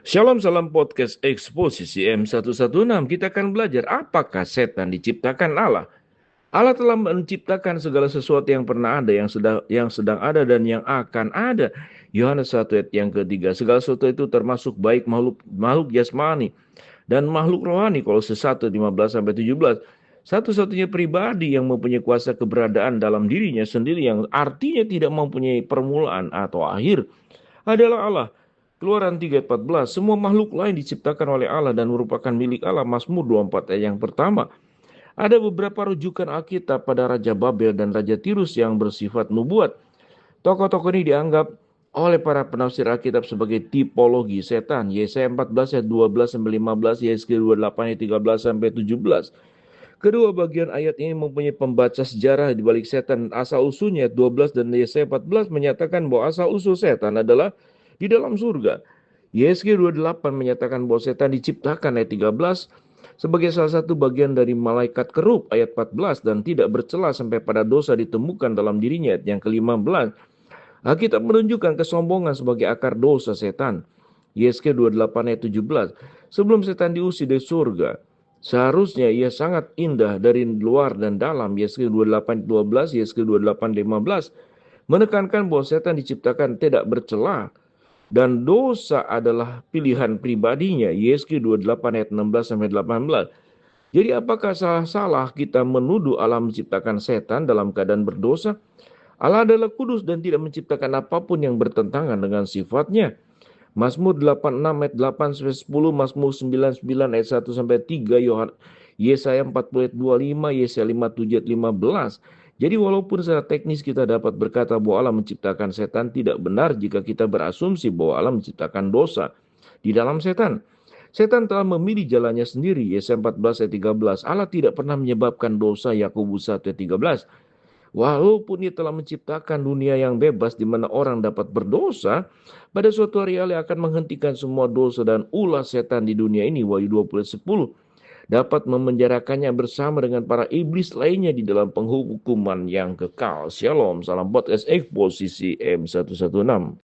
Shalom, salam podcast eksposisi M116. Kita akan belajar apakah setan diciptakan Allah. Allah telah menciptakan segala sesuatu yang pernah ada, yang sedang ada dan yang akan ada. Yohanes 1 ayat yang ketiga. Segala sesuatu itu termasuk baik makhluk jasmani dan makhluk rohani. Kolose 1 15 sampai 17. Satu-satunya pribadi yang mempunyai kuasa keberadaan dalam dirinya sendiri yang artinya tidak mempunyai permulaan atau akhir adalah Allah. Keluaran 3:14, semua makhluk lain diciptakan oleh Allah dan merupakan milik Allah. Mazmur 24 ayat yang pertama. Ada beberapa rujukan Alkitab pada Raja Babel dan Raja Tirus yang bersifat nubuat. Tokoh-tokoh ini dianggap oleh para penafsir Alkitab sebagai tipologi setan. Yesaya 14 ayat 12 sampai 15, Yesaya 28 ayat 13 sampai 17. Kedua bagian ayat ini mempunyai pembaca sejarah di balik setan. Asal usulnya ayat 12 dan Yesaya 14 menyatakan bahwa asal usul setan adalah di dalam surga. Yesaya 28 menyatakan bahwa setan diciptakan ayat 13 sebagai salah satu bagian dari malaikat kerub ayat 14 dan tidak bercela sampai pada dosa ditemukan dalam dirinya ayat yang ke-15. Alkitab menunjukkan kesombongan sebagai akar dosa setan. Yesaya 28 ayat 17. Sebelum setan diusir dari surga, seharusnya ia sangat indah dari luar dan dalam. Yesaya 28 ayat 12, Yesaya 28 ayat 15 menekankan bahwa setan diciptakan tidak bercela dan dosa adalah pilihan pribadinya. Yesaya 28 ayat 16 sampai 18. Jadi apakah salah-salah kita menuduh Allah menciptakan setan dalam keadaan berdosa? Allah adalah kudus dan tidak menciptakan apapun yang bertentangan dengan sifatnya. Mazmur 86 ayat 8 sampai 10, Mazmur 99 ayat 1 sampai 3, Yesaya 40 ayat 25, Yesaya 57 ayat 15. Jadi walaupun secara teknis kita dapat berkata bahwa Allah menciptakan setan, tidak benar jika kita berasumsi bahwa Allah menciptakan dosa di dalam setan. Setan telah memilih jalannya sendiri. Yesaya 14 ayat 13. Allah tidak pernah menyebabkan dosa. Yakobus 1 ayat 13. Walaupun ia telah menciptakan dunia yang bebas di mana orang dapat berdosa, pada suatu hari Allah akan menghentikan semua dosa dan ulah setan di dunia ini. Wahyu 20 ayat 10 dapat memenjarakannya bersama dengan para iblis lainnya di dalam penghukuman yang kekal. Shalom, salam podcast eksposisi M116.